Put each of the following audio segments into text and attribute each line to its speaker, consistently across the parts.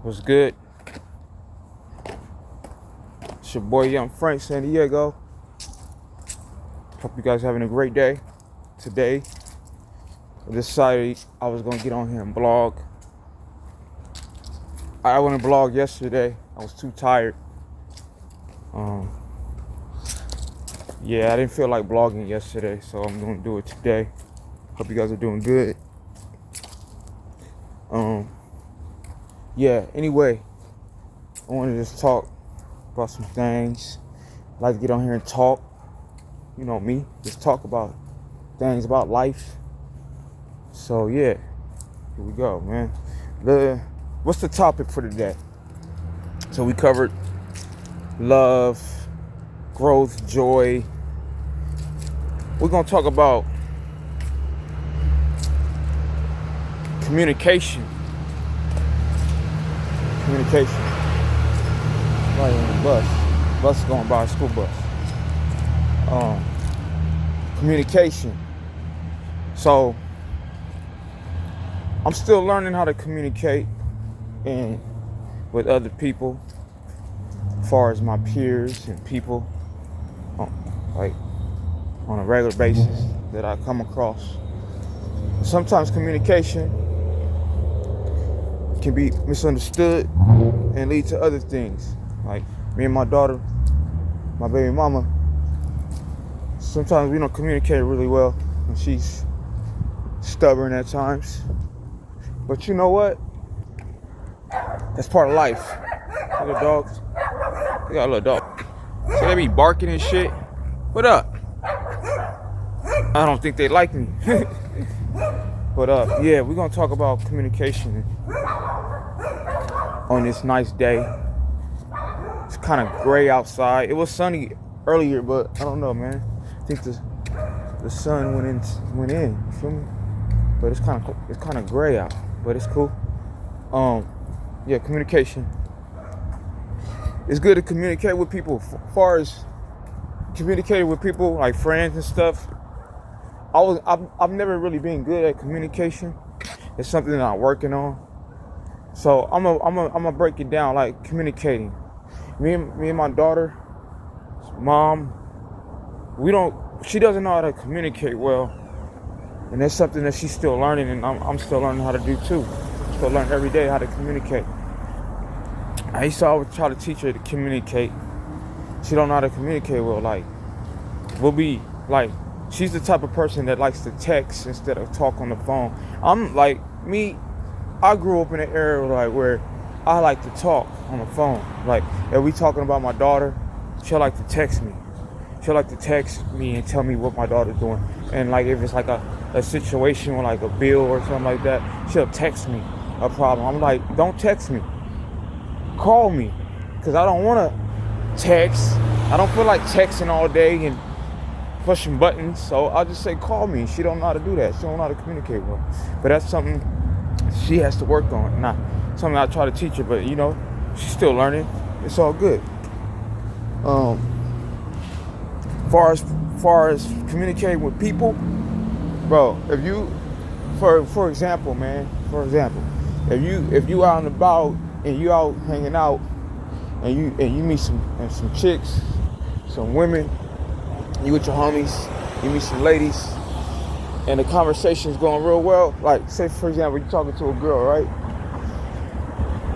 Speaker 1: What's good? It's your boy Young Frank, San Diego. Hope you guys having a great day. Today, I decided I was gonna get on here and blog. I went to blog yesterday. I was too tired. Yeah, I didn't feel like blogging yesterday, so I'm gonna do it today. Hope you guys are doing good. Yeah, anyway, I wanted to just talk about some things. I like to get on here and talk. You know me, just talk about things about life. So yeah, here we go, man. What's the topic for today? So we covered love, growth, joy. We're gonna talk about communication. Right on the bus is going by, a school bus. Communication. So I'm still learning how to communicate and with other people, as far as my peers and people, like on a regular basis that I come across. Sometimes communication can be misunderstood and lead to other things. Like me and my daughter, my baby mama, sometimes we don't communicate really well, and she's stubborn at times. But you know what? That's part of life. Little dogs. We got a little dog. So they be barking and shit. What up? I don't think they like me. But yeah, we're gonna talk about communication on this nice day. It's kind of gray outside. It was sunny earlier, but I don't know, man. I think the sun went in. You feel me? But it's kind of gray out, but it's cool. Yeah, communication. It's good to communicate with people. As far as communicating with people like friends and stuff, I've never really been good at communication. It's something that I'm working on. So I'm gonna break it down, like communicating. Me and my daughter, mom, she doesn't know how to communicate well, and that's something that she's still learning, and I'm still learning how to do too. Still learn every day how to communicate. I used to always try to teach her to communicate. She don't know how to communicate well. Like, we'll be like, she's the type of person that likes to text instead of talk on the phone. I'm like me. I grew up in an era like where I like to talk on the phone. Like, if we talking about my daughter, she'll like to text me. She'll like to text me and tell me what my daughter's doing. And like, if it's like a situation with like a bill or something like that, she'll text me a problem. I'm like, don't text me. Call me. Because I don't want to text. I don't feel like texting all day and pushing buttons. So I'll just say, call me. She don't know how to do that. She don't know how to communicate well. But that's something she has to work on. Not something I try to teach her, but you know, she's still learning. It's all good. Far as communicating with people, bro, if you, for example, if you out and about and you out hanging out and you meet some chicks, some women, you with your homies, you meet some ladies, and the conversation's going real well. Like, say for example, you're talking to a girl, right?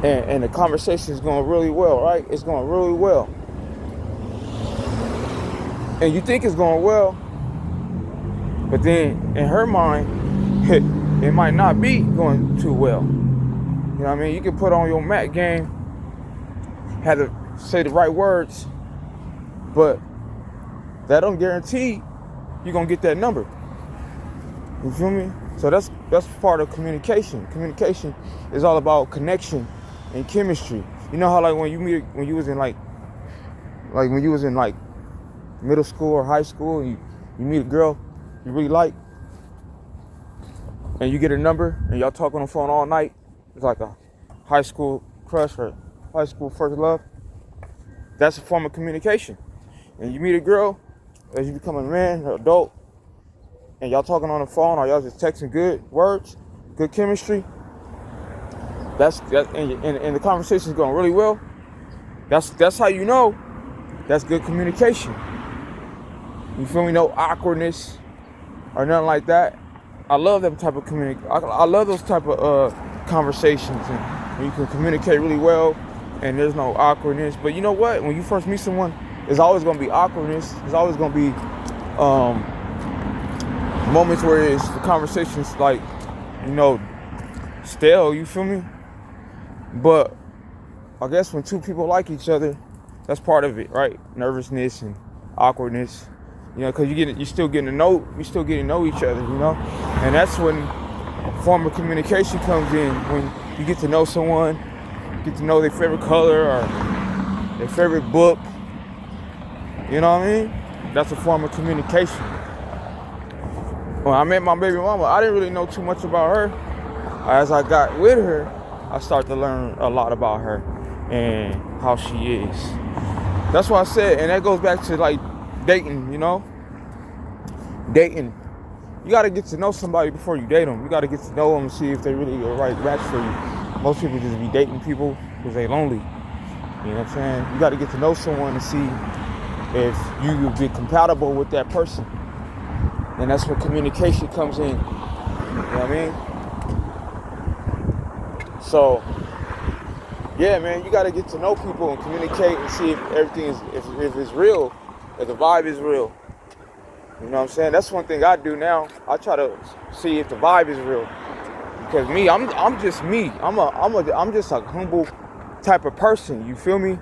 Speaker 1: And the conversation's going really well, right? It's going really well. And you think it's going well, but then in her mind, it might not be going too well. You know what I mean? You can put on your Mac game, have to say the right words, but that don't guarantee you're gonna get that number. You feel me? So that's part of communication. Communication is all about connection and chemistry. You know how like when you was in middle school or high school, and you meet a girl you really like, and you get her number, and y'all talk on the phone all night. It's like a high school crush or high school first love. That's a form of communication. And you meet a girl as you become a man, an adult, and y'all talking on the phone or y'all just texting good words, good chemistry. and the conversation is going really well. That's how you know that's good communication. You feel me? No awkwardness or nothing like that. I love that type of I love those type of conversations, and you can communicate really well, and there's no awkwardness. But you know what? When you first meet someone, there's always going to be awkwardness. There's always going to be moments where the conversation's like, stale. You feel me? But I guess when two people like each other, that's part of it, right? Nervousness and awkwardness. Because you're still getting to know each other, and that's when form of communication comes in. When you get to know someone, get to know their favorite color or their favorite book, you know what I mean? That's a form of communication. When I met my baby mama, I didn't really know too much about her. As I got with her, I started to learn a lot about her and how she is. That's what I said, and that goes back to like dating, Dating. You got to get to know somebody before you date them. You got to get to know them and see if they really are the right match for you. Most people just be dating people because they lonely. You know what I'm saying? You got to get to know someone and see if you will be compatible with that person. And that's where communication comes in. You know what I mean? So, yeah, man, you got to get to know people and communicate and see if everything is, if it's real, if the vibe is real. You know what I'm saying? That's one thing I do now. I try to see if the vibe is real. Because me, I'm just me. I'm just a humble type of person. You feel me?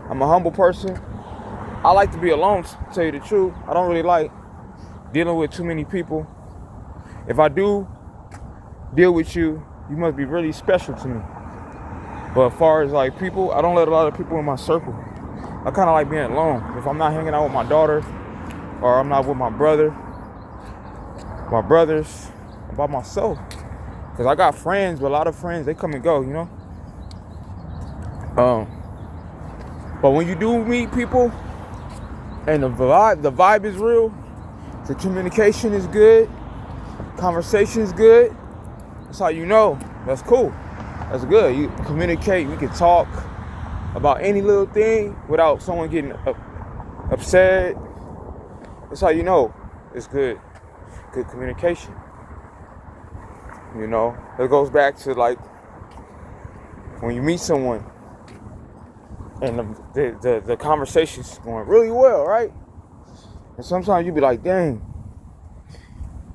Speaker 1: I'm a humble person. I like to be alone, to tell you the truth. I don't really like dealing with too many people. If I do deal with you, you must be really special to me. But as far as like people, I don't let a lot of people in my circle. I kind of like being alone. If I'm not hanging out with my daughter, or I'm not with my brothers, I'm by myself. Because I got friends, but a lot of friends, they come and go, But when you do meet people, and the vibe is real, the communication is good, conversation is good, that's how you know. That's cool. That's good. You communicate, we can talk about any little thing without someone getting upset. That's how you know it's good communication. It goes back to like when you meet someone and the conversation's going really well, right? And sometimes you be like, dang.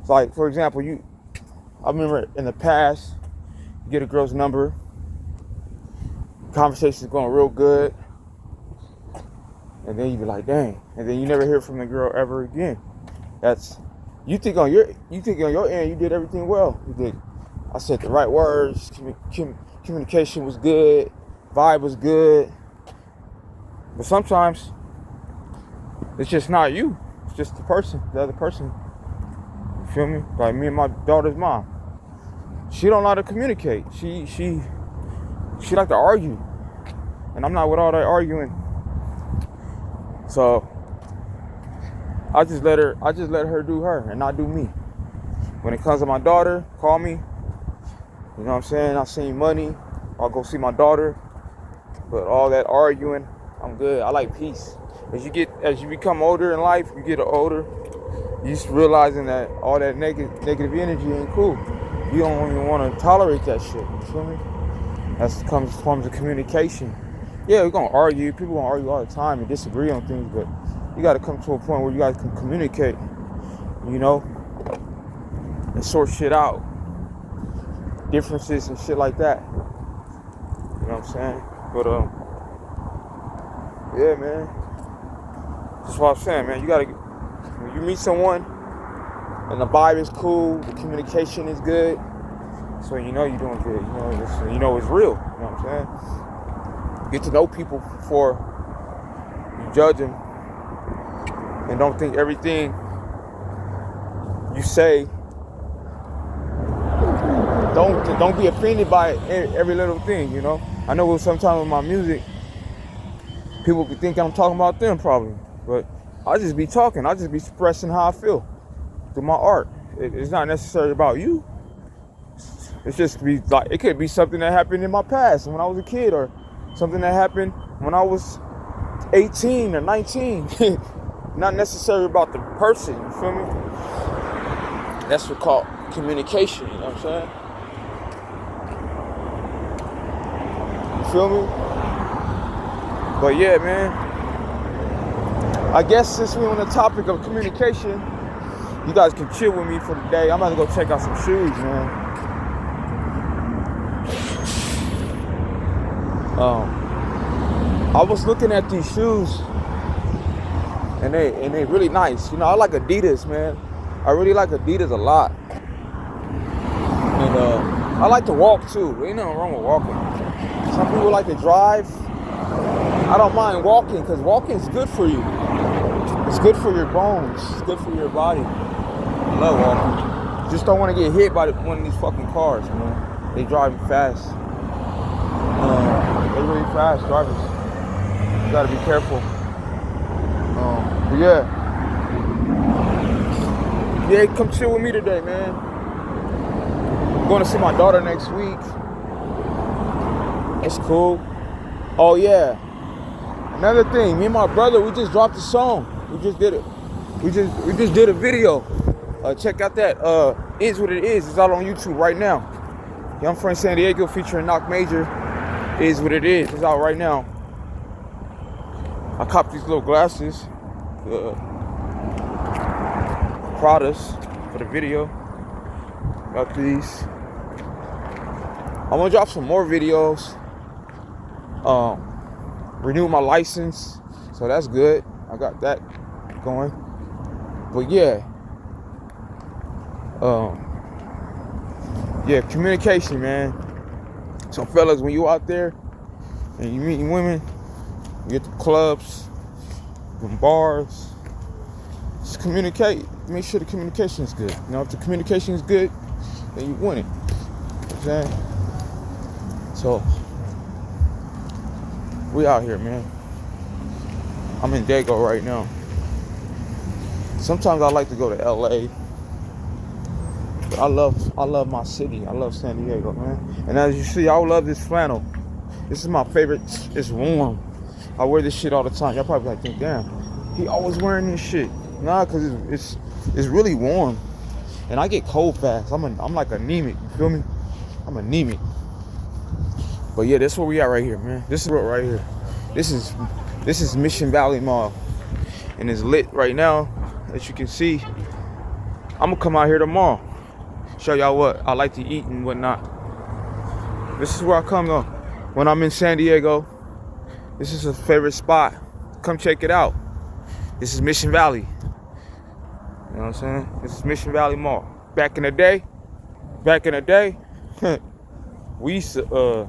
Speaker 1: It's like, for example, I remember in the past, you get a girl's number, conversation's going real good, and then you be like, dang, and then you never hear from the girl ever again. You think on your end you did everything well. I said the right words, communication was good, vibe was good, but sometimes it's just not you. It's just the other person. You feel me? Like me and my daughter's mom. She don't know how to communicate. She like to argue, and I'm not with all that arguing. So I just let her do her and not do me. When it comes to my daughter, call me. You know what I'm saying? I'll send you money. I'll go see my daughter. But all that arguing, I'm good. I like peace. As you become older in life, you get older, you just realizing that all that negative energy ain't cool. You don't even want to tolerate that shit. You feel me? That comes forms of communication. Yeah, we're gonna argue. People gonna argue all the time and disagree on things, but you gotta come to a point where you guys can communicate, and sort shit out. Differences and shit like that. You know what I'm saying? But yeah, man. That's what I'm saying, man. When you meet someone and the vibe is cool, the communication is good, so you know you're doing good. It's real. You know what I'm saying? Get to know people before you judge them, and don't think everything you say. Don't be offended by every little thing. I know sometimes with my music, people could think I'm talking about them probably, but I just be talking. I just be expressing how I feel through my art. It's not necessarily about you. It's just be like, it could be something that happened in my past when I was a kid, or something that happened when I was 18 or 19. Not necessarily about the person, you feel me? That's what called communication, you know what I'm saying? You feel me? But yeah, man. I guess since we're on the topic of communication, you guys can chill with me for the day. I'm about to go check out some shoes, man. I was looking at these shoes, and they really nice. You know, I like Adidas, man. I really like Adidas a lot. And I like to walk too. Ain't nothing wrong with walking. Some people like to drive. I don't mind walking, because walking is good for you. It's good for your bones. It's good for your body. I love walking. Just don't want to get hit by one of these fucking cars, man. They drive fast. They really fast drivers. You gotta be careful. But yeah, come chill with me today, man. I'm going to see my daughter next week. That's cool. Oh yeah, another thing. Me and my brother, we just dropped a song. We just did it. We just did a video. Check out that. Is What It Is. It's out on YouTube right now. Young Friend San Diego featuring Knock Major. Is What It Is. It's out right now. I copped these little glasses, Pradas, for the video. Got these. I want to drop some more videos. Renew my license, so that's good. I got that going. But yeah, communication, man. So fellas, when you out there and you meeting women, you get to clubs, them bars, just communicate. Make sure the communication is good. You know, if the communication is good, then you win it. You know what I'm saying? So we out here, man. I'm in Dago right now. Sometimes I like to go to LA. But I love my city. I love San Diego, man. And as you see, I love this flannel. This is my favorite. It's warm. I wear this shit all the time. Y'all probably like, damn, he always wearing this shit. Nah, cause it's really warm, and I get cold fast. I'm like anemic. You feel me? I'm anemic. But yeah, that's where we at right here, man. This is right here. This is Mission Valley Mall, and it's lit right now, as you can see. I'm gonna come out here tomorrow, show y'all what I like to eat and whatnot. This is where I come though when I'm in San Diego. This is a favorite spot. Come check it out. This is Mission Valley. You know what I'm saying? This is Mission Valley Mall. Back in the day, we used to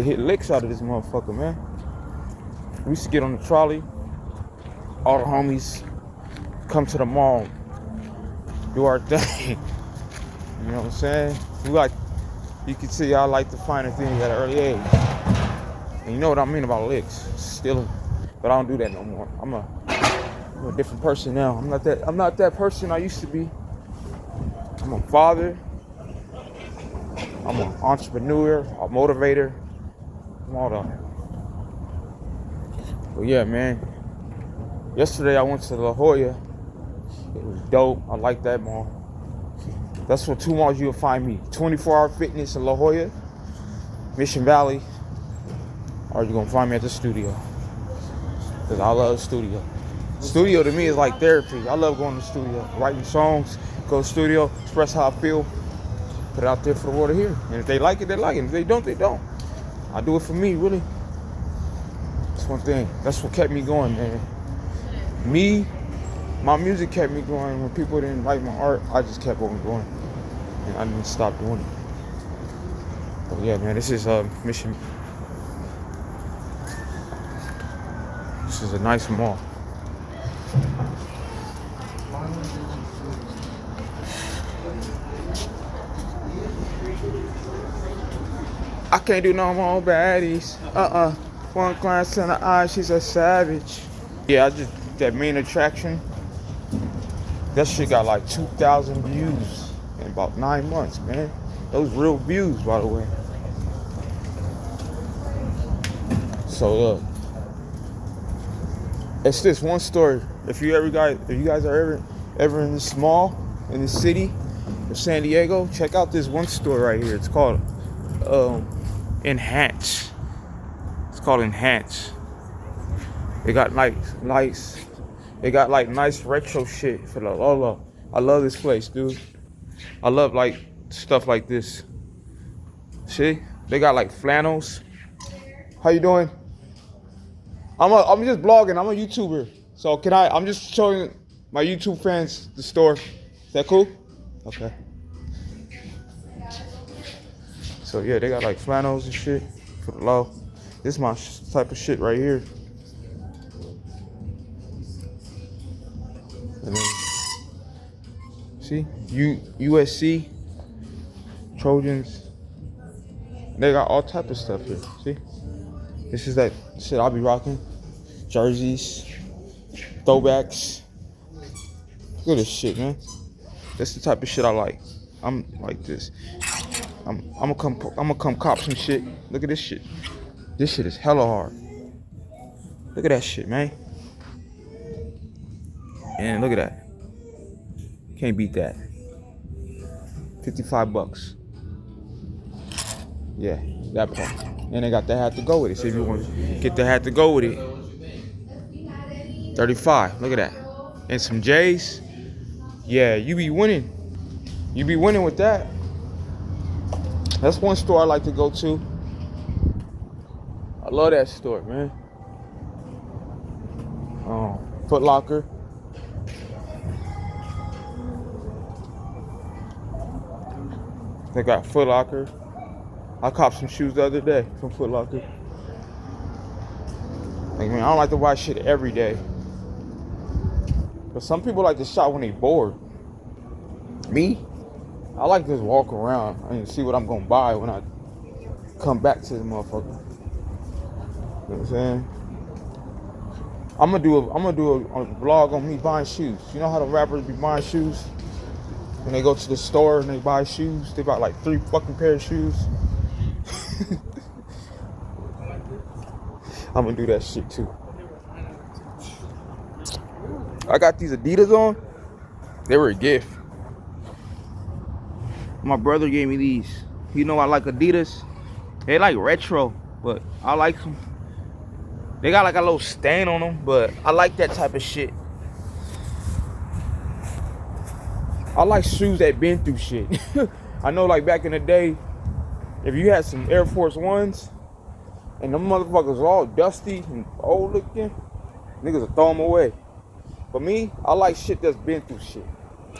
Speaker 1: hit licks out of this motherfucker, man. We used to get on the trolley. All the homies come to the mall, do our thing. You know what I'm saying? You can see I like to find things at an early age. And you know what I mean about licks, stealing. But I don't do that no more. I'm a different person now. I'm not that person I used to be. I'm a father. I'm an entrepreneur, a motivator. I'm all that. But yeah, man. Yesterday I went to La Jolla. It was dope. I like that mall. That's what two malls you'll find me. 24-hour fitness in La Jolla, Mission Valley, or you're gonna find me at the studio. Cause I love the studio. Studio to me is like therapy. I love going to the studio, writing songs, go to the studio, express how I feel, put it out there for the world to hear. And if they like it, they like it. If they don't, they don't. I do it for me, really. That's one thing. That's what kept me going, man. My music kept me going. When people didn't like my art, I just kept on going. And I didn't stop doing it. But yeah, man, this is Mission. This is a nice mall. I can't do no more baddies. One glance in the eye, she's a savage. Yeah, that main attraction. That shit got like 2,000 views in about 9 months, man. Those real views, by the way. So look, it's this one store. If you guys are ever in this mall, in this city of San Diego, check out this one store right here. It's called Enhance. It's called Enhance. They got they got like nice retro shit for the Lolo. I love this place, dude. I love like stuff like this. See? They got like flannels. How you doing? I'm just blogging. I'm a YouTuber. So I'm just showing my YouTube fans the store. Is that cool? Okay. So yeah, they got like flannels and shit for the low. This is my type of shit right here. And then, see, USC, Trojans. They got all type of stuff here. See, this is that shit I'll be rocking. Jerseys, throwbacks. Look at this shit, man. That's the type of shit I like. I'm like this. I'm gonna come cop some shit. Look at this shit. This shit is hella hard. Look at that shit, man. And look at that. Can't beat that. $55. Yeah, that part. And they got the hat to go with it. So if you want to get the hat to go with it, $35. Look at that. And some J's. Yeah, you be winning. You be winning with that. That's one store I like to go to. I love that store, man. Foot Locker. They got Foot Locker. I copped some shoes the other day from Foot Locker. Like, man, I don't like to buy shit every day. But some people like to shop when they bored. Me, I like to just walk around and see what I'm gonna buy when I come back to the motherfucker. You know what I'm saying? I'm gonna do a vlog on me buying shoes. You know how the rappers be buying shoes? When they go to the store and they buy shoes, they buy like 3 fucking pair of shoes. I'm gonna do that shit too. I got these Adidas on. They were a gift. My brother gave me these. You know I like Adidas. They like retro, but I like them. They got like a little stain on them, but I like that type of shit. I like shoes that been through shit. I know like back in the day, if you had some Air Force Ones and them motherfuckers were all dusty and old looking, niggas would throw them away. But me, I like shit that's been through shit.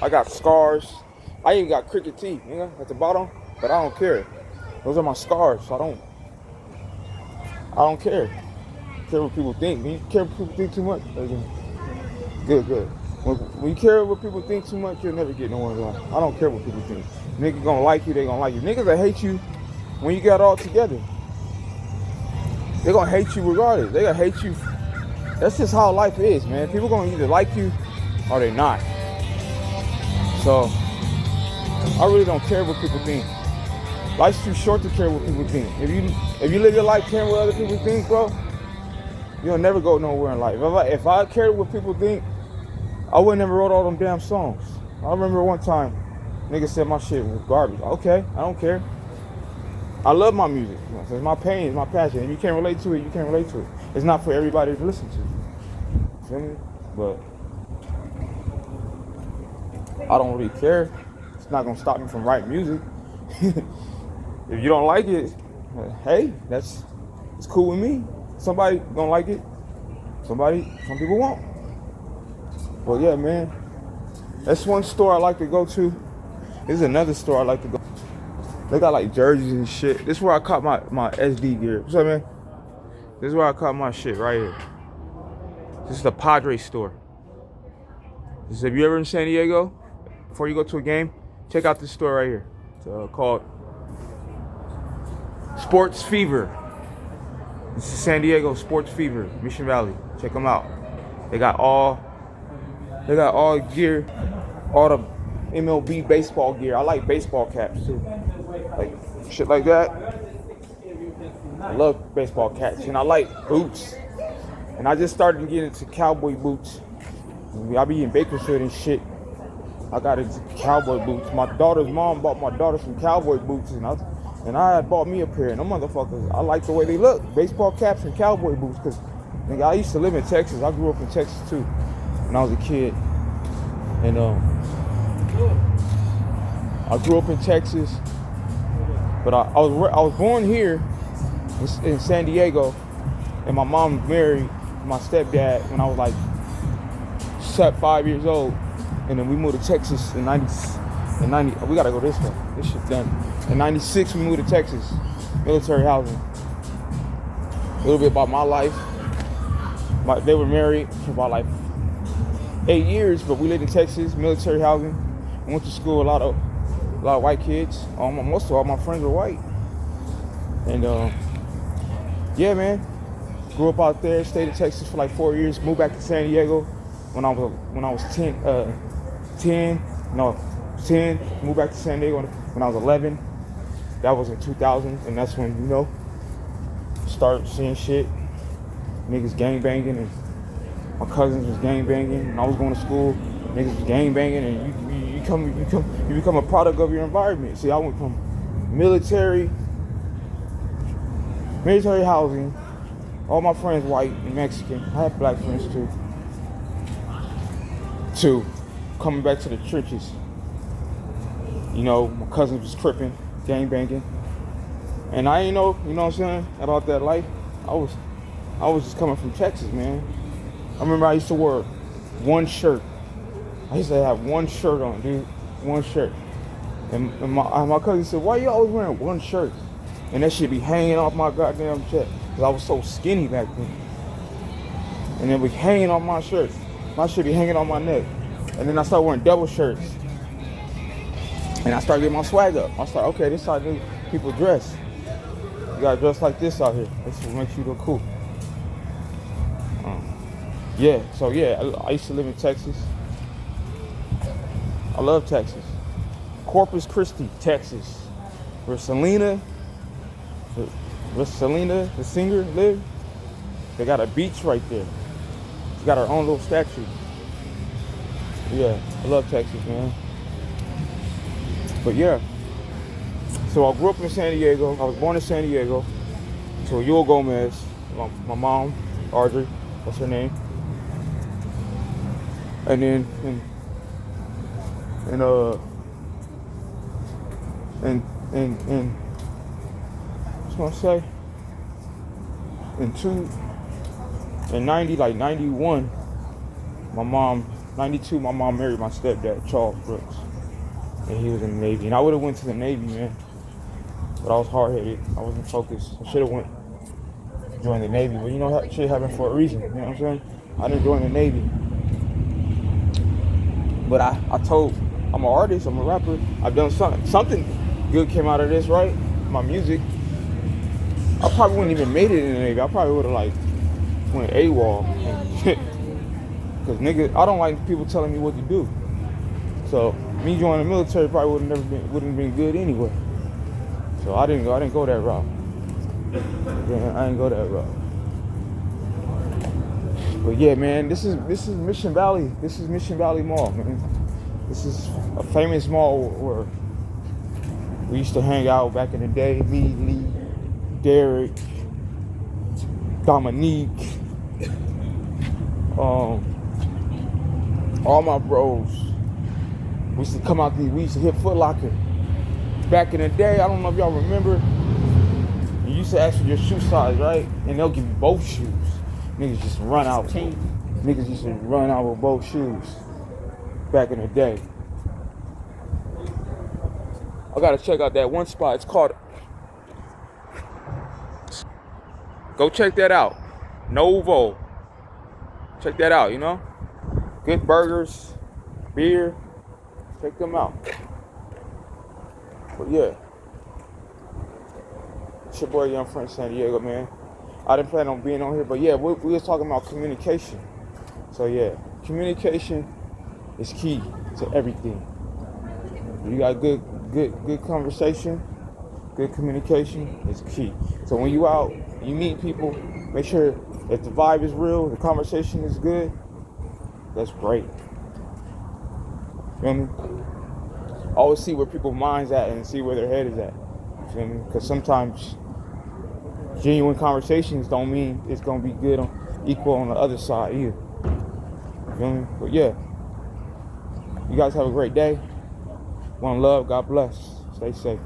Speaker 1: I got scars. I even got crooked teeth, nigga, at the bottom, but I don't care. Those are my scars, so I don't care. Care what people think. When you care what people think too much, good. When you care what people think too much, you'll never get no one life. I don't care what people think. Niggas gonna like you, they gonna like you. Niggas that hate you when you got all together, they gonna hate you regardless. They gonna hate you. That's just how life is, man. People gonna either like you or they not. So I really don't care what people think. Life's too short to care what people think. If you live your life caring what other people think, bro, you'll never go nowhere in life. If I cared what people think, I would never wrote all them damn songs. I remember one time, nigga said my shit was garbage. Okay, I don't care. I love my music. It's my pain, it's my passion. If you can't relate to it, you can't relate to it. It's not for everybody to listen to. Feel me? But I don't really care. It's not gonna stop me from writing music. If you don't like it, hey, it's cool with me. Somebody gonna like it. Some people won't. But yeah, man, that's one store I like to go to. This is another store I like to go. They got like jerseys and shit. This is where I caught my SD gear. What's up, man? This is where I caught my shit right here. This is the Padres store. If you ever in San Diego, before you go to a game, check out this store right here. It's called Sports Fever. This is San Diego Sports Fever, Mission Valley. Check them out. They got all gear, all the MLB baseball gear. I like baseball caps too. like shit like that. I love baseball caps, and I like boots. And I just started to get into cowboy boots. I be in Bakersfield and shit. I got into cowboy boots. My daughter's mom bought my daughter some cowboy boots, and I had bought me a pair. And them motherfuckers, I like the way they look. Baseball caps and cowboy boots, because nigga, I used to live in Texas. I grew up in Texas too when I was a kid. And I grew up in Texas, but I was born here in San Diego, and my mom married my stepdad when I was like 5 years old, and then we moved to Texas in 90. We gotta go this way. This shit's done. In 96, we moved to Texas, military housing. A little bit about my life. They were married for about like 8 years, but we lived in Texas, military housing. I went to school, a lot of white kids. Most of all my friends were white. And yeah, man, grew up out there, stayed in Texas for like 4 years, moved back to San Diego when I was 10, moved back to San Diego when I was 11. That was in 2000, and that's when, you know, started seeing shit. Niggas gang banging, and my cousins was gang banging, and I was going to school. Niggas was gang banging, and you become a product of your environment. See, I went from military housing, all my friends white and Mexican. I had black friends too. To coming back to the trenches. You know, my cousins was tripping, gang banging, and I ain't know, you know what I'm saying, about that life. I was just coming from Texas, man. I remember I used to wear one shirt. I used to have one shirt on, dude. One shirt. And my cousin said, why you always wearing one shirt? And that shit be hanging off my goddamn chest. Because I was so skinny back then. And it was hanging off my shirt. My shit be hanging on my neck. And then I started wearing double shirts. And I started getting my swag up. I started, okay, this is how people dress. You gotta dress like this out here. This what makes you look cool. Yeah, so yeah, I used to live in Texas. I love Texas. Corpus Christi, Texas. Where Selena, the singer, lived. They got a beach right there. She got her own little statue. Yeah, I love Texas, man. But yeah, so I grew up in San Diego. I was born in San Diego. So Yul Gomez, my mom, Audrey, what's her name? And then, I was gonna say, in 91, my mom, 92, my mom married my stepdad, Charles Brooks. And he was in the Navy. And I would have went to the Navy, man. But I was hard-headed. I wasn't focused. I should have joined the Navy. But you know, shit happened for a reason. You know what I'm saying? I didn't join the Navy. But I'm an artist, I'm a rapper. I've done something good came out of this, right? My music. I probably wouldn't even made it in the Navy. I probably would have like went AWOL. Cause nigga, I don't like people telling me what to do. So me joining the military probably wouldn't been good anyway. So I didn't go that route. Yeah, I didn't go that route. But yeah, man, this is Mission Valley. This is Mission Valley Mall, man. This is a famous mall where we used to hang out back in the day. Me, Lee, Derek, Dominique, all my bros. We used to come out we used to hit Foot Locker. Back in the day, I don't know if y'all remember, you used to ask for your shoe size, right? And they'll give you both shoes. Niggas just run out. Niggas used to run out with both shoes back in the day. I gotta check out that one spot. It's called. Go check that out. Novo. Check that out, you know? Good burgers, beer. Check them out. But yeah. It's your boy Young Friend San Diego, man. I didn't plan on being on here, but yeah, we was talking about communication. So yeah, communication is key to everything. You got good conversation, Good communication is key. So when you out, you meet people, make sure if the vibe is real, the conversation is good, that's great. Feel me? Always see where people's minds at and see where their head is at. Feel me? Because sometimes genuine conversations don't mean it's gonna be good equal on the other side either. Feel me? But yeah, you guys have a great day. One love. God bless. Stay safe.